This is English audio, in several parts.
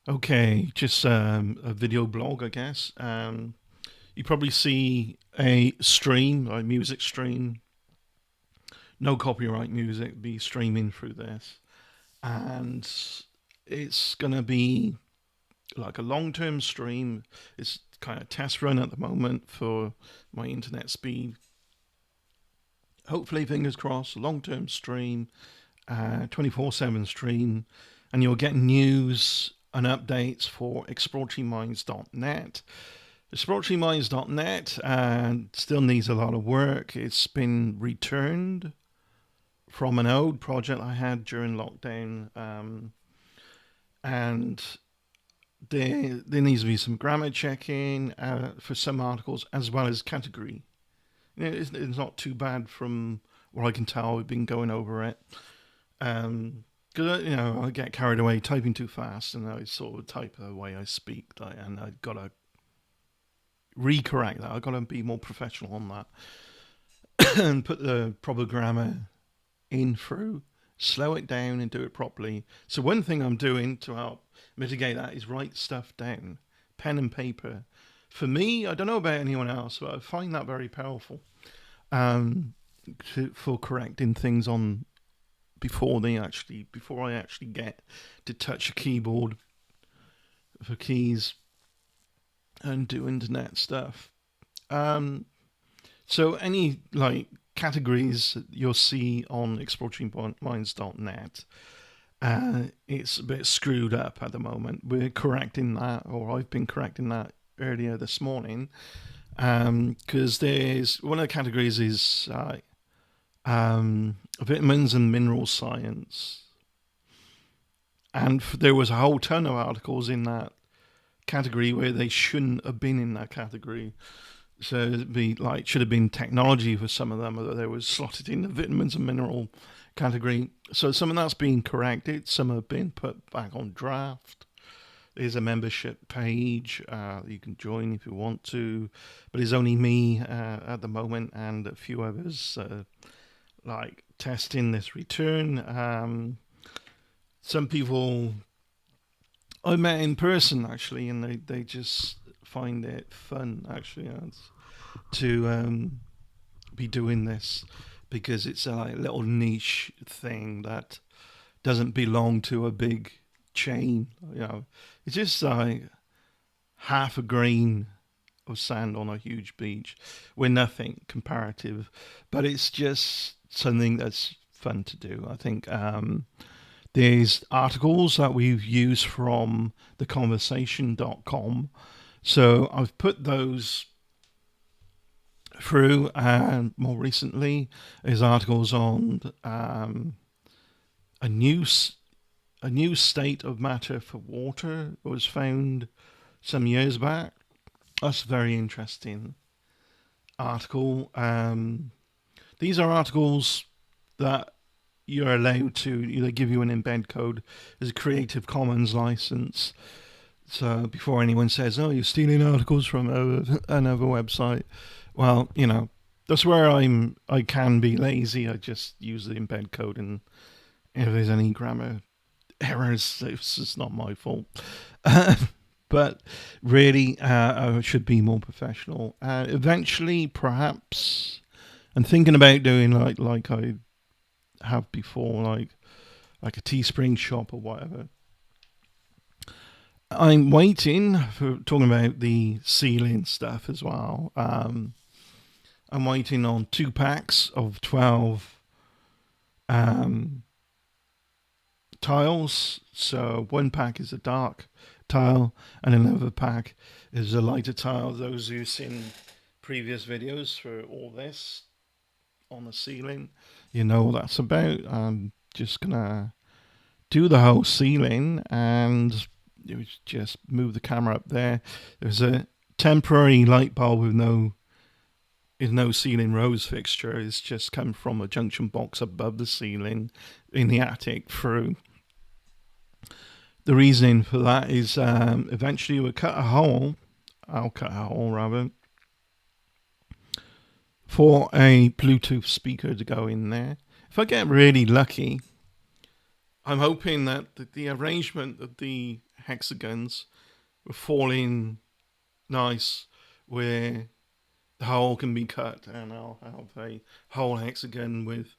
Okay, just a video blog, I guess. You probably see a stream, a music stream, no copyright music, be streaming through this. And it's going to be like a long term stream. It's kind of test run at the moment for my internet speed. Hopefully, fingers crossed, long term stream, 24/7 stream, and you'll get news and updates for exploratoryminds.net. Exploratoryminds.net still needs a lot of work. It's been returned from an old project I had during lockdown, and there needs to be some grammar checking for some articles as well as category. It's not too bad from what I can tell. We've been going over it. Because I get carried away typing too fast, and I sort of type the way I speak, and I gotta recorrect that. I gotta be more professional on that and put the proper grammar in through, slow it down, and do it properly. So one thing I'm doing to help mitigate that is write stuff down, pen and paper. For me, I don't know about anyone else, but I find that very powerful um, for correcting things on before I actually get to touch a keyboard for keys and do internet stuff. Um, so any like categories you'll see on exploratoryminds.net, it's a bit screwed up at the moment. We're correcting that, or I've been correcting that earlier this morning, because there's one of the categories is vitamins and mineral science, and there was a whole ton of articles in that category where they shouldn't have been in that category. So it'd be like should have been technology for some of them, or they were slotted in the vitamins and mineral category. So some of that's been corrected, some have been put back on draft. There's a membership page you can join if you want to, but it's only me at the moment and a few others like testing this return. Some people I met in person actually, and they just find it fun actually to be doing this because it's a like, little niche thing that doesn't belong to a big chain. It's just like half a grain of sand on a huge beach. We're nothing comparative, but it's just something that's fun to do. I think there's articles that we've used from theconversation.com. So I've put those through, and more recently, there's articles on a new a new state of matter for water that was found some years back. That's a very interesting article. These are articles that you're allowed to they give you an embed code as a Creative Commons license. So before anyone says, "Oh, you're stealing articles from another website," well, that's where I can be lazy. I just use the embed code, and if there's any grammar errors, it's just not my fault. But really, I should be more professional. Eventually, perhaps, I'm thinking about doing like I have before, like a Teespring shop or whatever. I'm waiting for talking about the ceiling stuff as well. I'm waiting on 2 packs of 12 um, tiles. So 1 pack is a dark tile, and another pack is a lighter tile. Those who've seen previous videos for all this on the ceiling, you know what that's about. I'm just gonna do the whole ceiling and just move the camera up there. There's a temporary light bulb with no ceiling rose fixture. It's just come from a junction box above the ceiling in the attic through. The reasoning for that is eventually we'll cut a hole. I'll cut a hole rather for a Bluetooth speaker to go in there. If I get really lucky, I'm hoping that the arrangement of the hexagons with falling nice, where the hole can be cut, and I'll have a whole hexagon with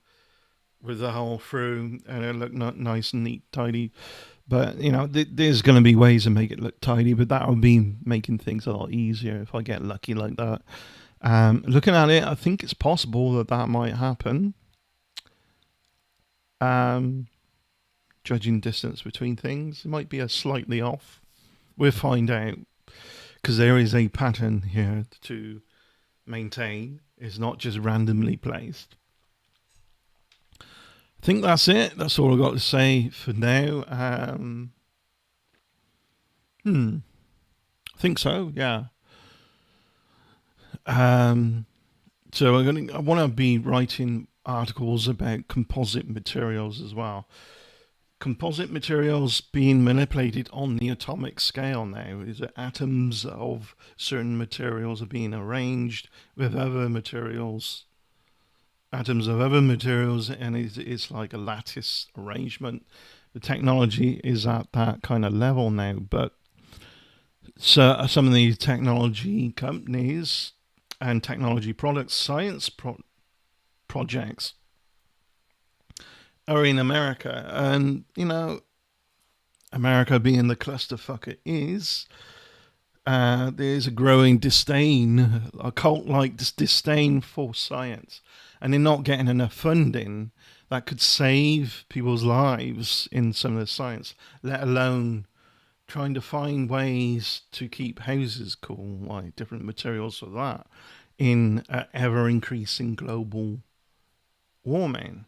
the hole through, and it'll look nice and neat, tidy. But there's going to be ways to make it look tidy, but that would be making things a lot easier if I get lucky like that. Looking at it, I think it's possible that might happen. Judging distance between things, it might be a slightly off. We'll find out, because there is a pattern here to maintain. It's not just randomly placed. I think that's it. That's all I've got to say for now. I think so, yeah. So I want to be writing articles about composite materials as well. Composite materials being manipulated on the atomic scale now. Is that atoms of certain materials are being arranged with other materials, atoms of other materials, and it's like a lattice arrangement. The technology is at that kind of level now, but so some of these technology companies and technology products, science projects are in America, and America being the clusterfuck it is, there's a growing disdain, a cult-like disdain for science, and they're not getting enough funding that could save people's lives in some of the science, let alone trying to find ways to keep houses cool, like different materials for that, in ever-increasing global warming.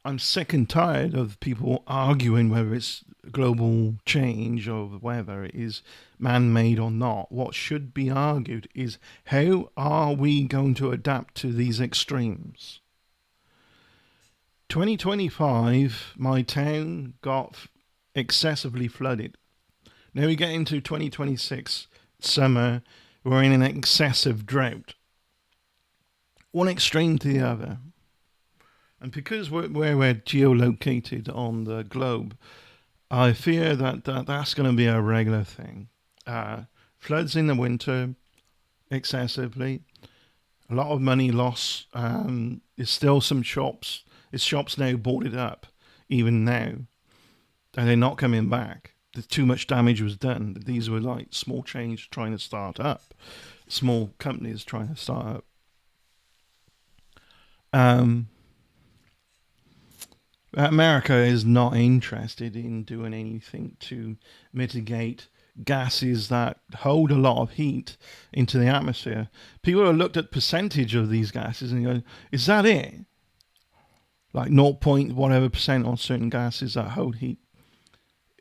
I'm sick and tired of people arguing whether it's global change or whether it is man-made or not. What should be argued is, how are we going to adapt to these extremes? 2025, my town got excessively flooded. Now we get into 2026 summer, we're in an excessive drought. One extreme to the other. And because where we're geolocated on the globe, I fear that's going to be a regular thing. Floods in the winter, excessively. A lot of money loss. There's still some shops. There's shops now boarded up, even now. And they're not coming back. Too much damage was done. These were like small chains trying to start up. Small companies trying to start up. America is not interested in doing anything to mitigate gases that hold a lot of heat into the atmosphere. People have looked at percentage of these gases and go, is that it? Like 0. whatever percent on certain gases that hold heat.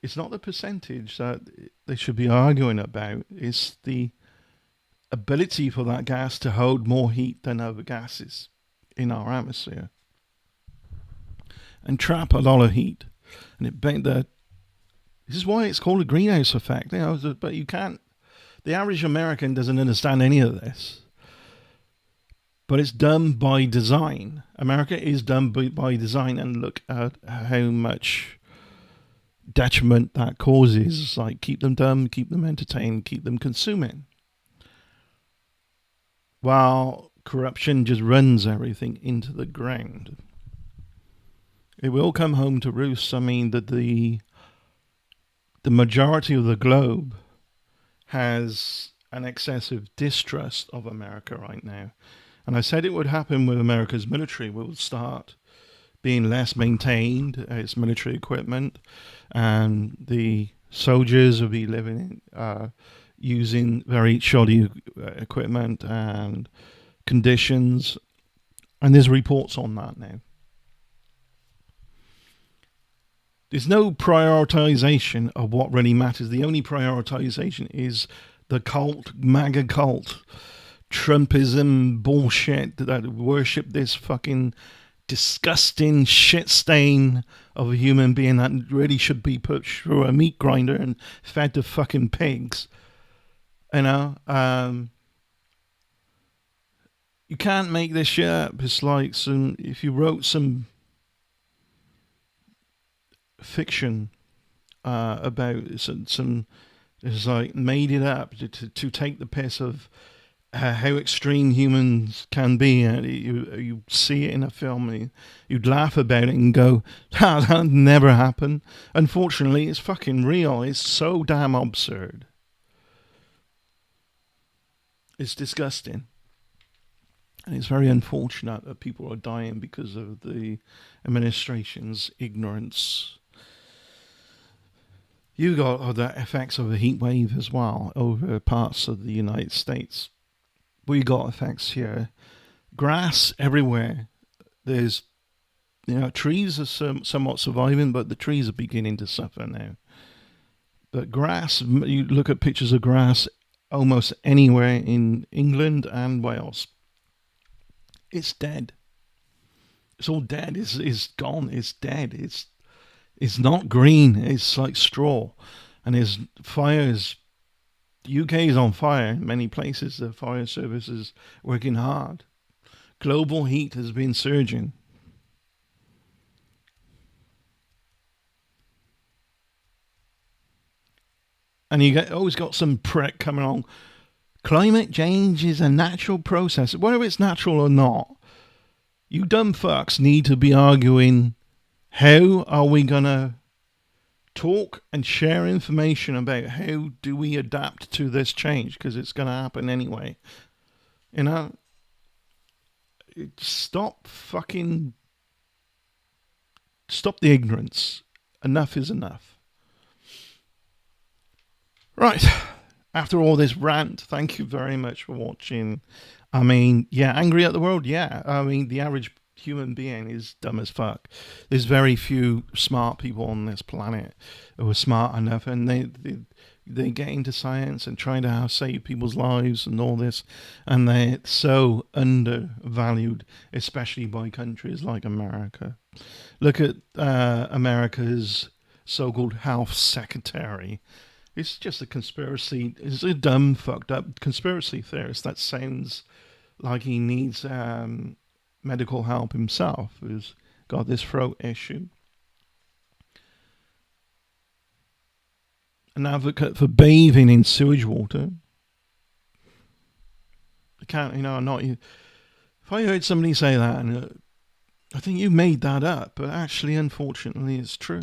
It's not the percentage that they should be arguing about. It's the ability for that gas to hold more heat than other gases in our atmosphere and trap a lot of heat. And this is why it's called a greenhouse effect. But you can't. The average American doesn't understand any of this. But it's done by design. America is done by design, and look at how much detriment that causes. Like, keep them dumb, keep them entertained, keep them consuming. While corruption just runs everything into the ground. It will come home to roost. I mean, that the majority of the globe has an excessive distrust of America right now. And I said it would happen with America's military. We would start being less maintained, its military equipment, and the soldiers will be living using very shoddy equipment and conditions. And there's reports on that now. There's no prioritization of what really matters. The only prioritization is the cult, MAGA cult, Trumpism bullshit that worship this fucking disgusting shit stain of a human being that really should be put through a meat grinder and fed to fucking pigs. You can't make this shit up. It's like if you wrote some fiction about some it's like made it up to take the piss of how extreme humans can be. You see it in a film, and you'd laugh about it and go, that never happened. Unfortunately, it's fucking real. It's so damn absurd. It's disgusting. And it's very unfortunate that people are dying because of the administration's ignorance. You got the effects of a heat wave as well over parts of the United States. We got effects here. Grass everywhere. There's, trees are somewhat surviving, but the trees are beginning to suffer now. But grass, you look at pictures of grass almost anywhere in England and Wales. It's dead. It's all dead. It's gone. It's dead. It's not green. It's like straw. And there's fires. The UK is on fire in many places. The fire service is working hard. Global heat has been surging. And always got some prick coming on. Climate change is a natural process. Whether it's natural or not, you dumb fucks need to be arguing, how are we going to talk and share information about how do we adapt to this change, because it's going to happen anyway. Stop the ignorance. Enough is enough. Right. After all this rant, thank you very much for watching. I mean, yeah, angry at the world? Yeah. I mean, the average human being is dumb as fuck. There's very few smart people on this planet who are smart enough, and they get into science and try to save people's lives and all this, and they're so undervalued, especially by countries like America. Look at America's so-called health secretary. It's just a conspiracy. It's a dumb, fucked up conspiracy theorist that sounds like he needs medical help himself, who's got this throat issue. An advocate for bathing in sewage water. I can't, I'm not. If I heard somebody say that, and I think you made that up, but actually, unfortunately, it's true.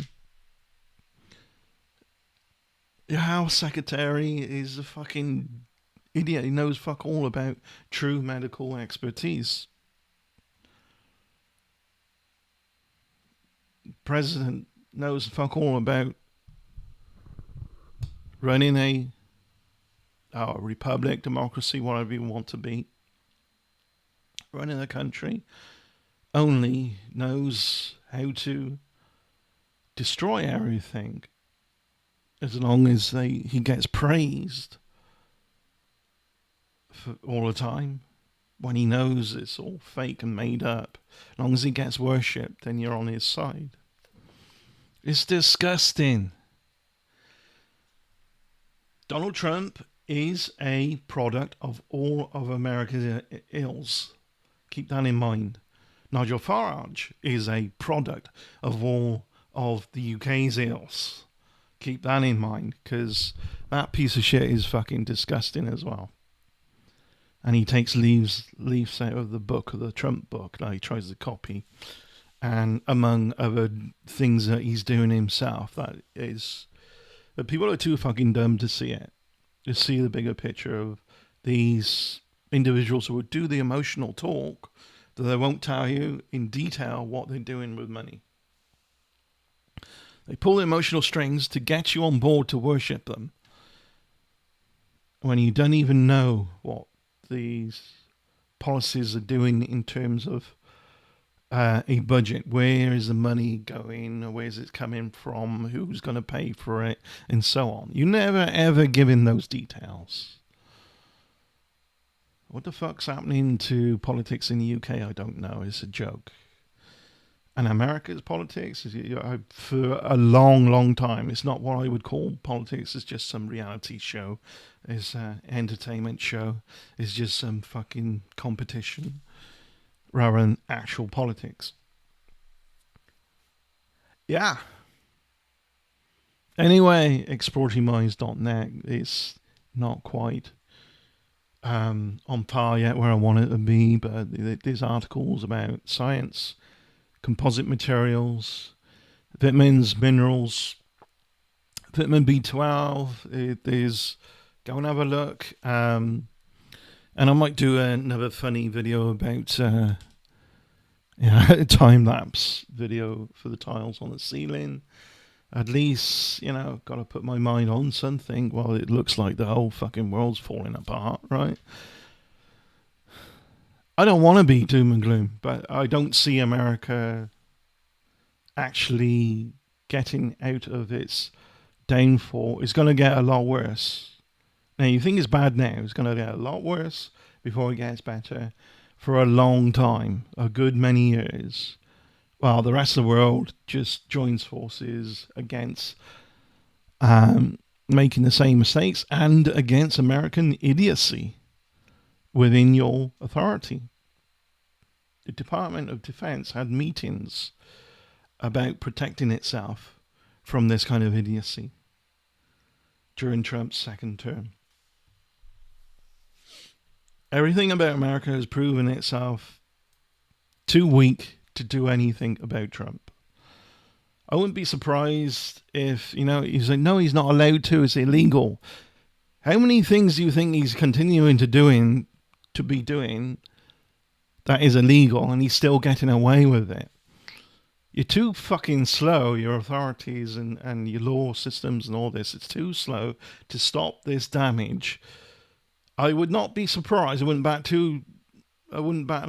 Your house secretary is a fucking idiot. He knows fuck all about true medical expertise. President knows fuck all about running a republic, democracy, whatever you want to be. Running a country. Only knows how to destroy everything. As long as he gets praised for all the time, when he knows it's all fake and made up, as long as he gets worshipped, then you're on his side. It's disgusting. Donald Trump is a product of all of America's ills. Keep that in mind. Nigel Farage is a product of all of the UK's ills. Keep that in mind, because that piece of shit is fucking disgusting as well. And he takes leaves out of the book, of the Trump book, that he tries to copy. And among other things that he's doing himself, that people are too fucking dumb to see it. To see the bigger picture of these individuals who would do the emotional talk, that they won't tell you in detail what they're doing with money. They pull the emotional strings to get you on board to worship them, when you don't even know what these policies are doing in terms of a budget. Where is the money going? Where is it coming from? Who's going to pay for it? And so on. You never ever give in those details. What the fuck's happening to politics in the UK? I don't know. It's a joke. And America's politics, for a long, long time, it's not what I would call politics. It's just some reality show. It's an entertainment show. It's just some fucking competition rather than actual politics. Yeah. Anyway, exploringminds.net is not quite on par yet where I want it to be, but there's articles about science, composite materials, vitamins, minerals, vitamin B12. There's go and have a look. And I might do another funny video about time lapse video for the tiles on the ceiling. At least, got to put my mind on something while it looks like the whole fucking world's falling apart, right? I don't want to be doom and gloom, but I don't see America actually getting out of its downfall. It's going to get a lot worse. Now, you think it's bad now. It's going to get a lot worse before it gets better for a long time, a good many years. While the rest of the world just joins forces against making the same mistakes and against American idiocy within your authority. The Department of Defense had meetings about protecting itself from this kind of idiocy during Trump's second term. Everything about America has proven itself too weak to do anything about Trump. I wouldn't be surprised if, he's like, no, he's not allowed to, it's illegal. How many things do you think he's continuing to be doing that is illegal and he's still getting away with it? You're too fucking slow, your authorities and your law systems and all this. It's too slow to stop this damage. I would not be surprised. I wouldn't bat an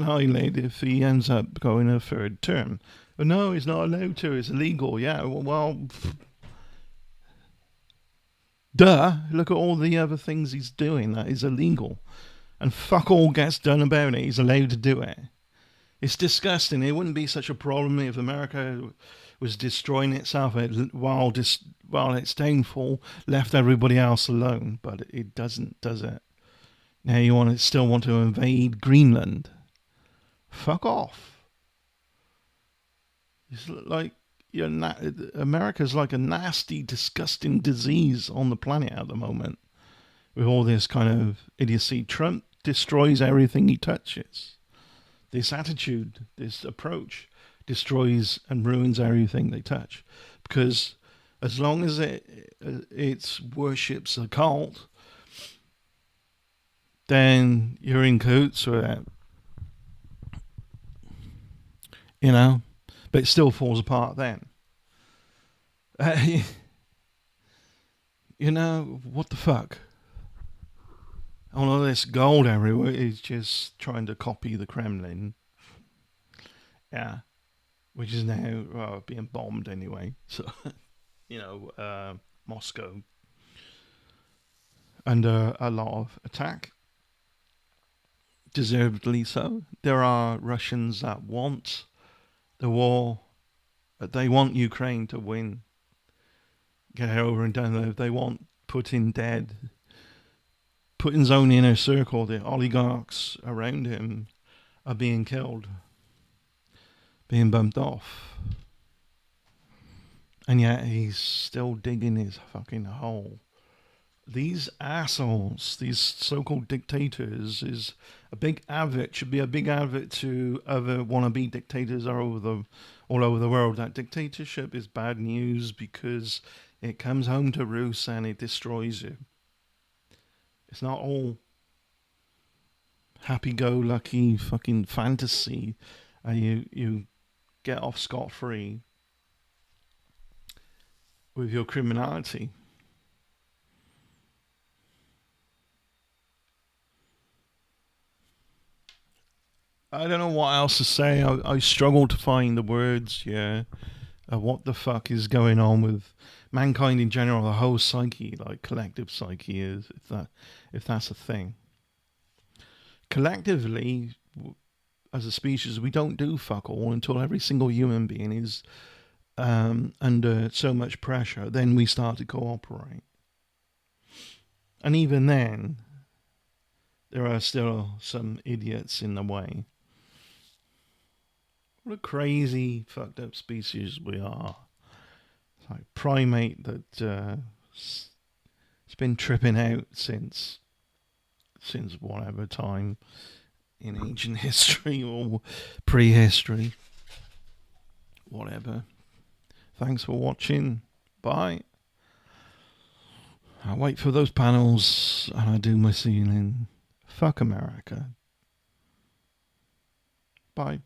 eyelid if he ends up going a third term. But no, he's not allowed to. It's illegal. Yeah, well, duh. Look at all the other things he's doing that is illegal. And fuck all gets done about it. He's allowed to do it. It's disgusting. It wouldn't be such a problem if America was destroying itself while its downfall left everybody else alone. But it doesn't, does it? Now you still want to invade Greenland? Fuck off. It's like America's like a nasty, disgusting disease on the planet at the moment. With all this kind of idiocy, Trump destroys everything he touches. This attitude, this approach, destroys and ruins everything they touch. Because as long as it worships a cult, then you're in cahoots with it. But it still falls apart then. What the fuck? All this gold everywhere is just trying to copy the Kremlin. Yeah. Which is now being bombed anyway. So, Moscow under a lot of attack. Deservedly so. There are Russians that want the war. They want Ukraine to win. Get it over and done with. They want Putin dead. Putin's own inner circle, the oligarchs around him, are being killed, being bumped off. And yet he's still digging his fucking hole. These assholes, these so-called dictators, should be a big advert to other wannabe dictators all over the world. That dictatorship is bad news because it comes home to roost and it destroys you. It's not all happy-go-lucky fucking fantasy. You get off scot-free with your criminality. I don't know what else to say. I struggle to find the words, what the fuck is going on with mankind in general, the whole psyche, like collective psyche is, if that's a thing. Collectively, as a species, we don't do fuck all until every single human being is under so much pressure. Then we start to cooperate. And even then, there are still some idiots in the way. What a crazy, fucked up species we are. like primate that it's been tripping out since whatever time in ancient history or prehistory, whatever. Thanks for watching. Bye. I wait for those panels and I do my ceiling. Fuck America. Bye.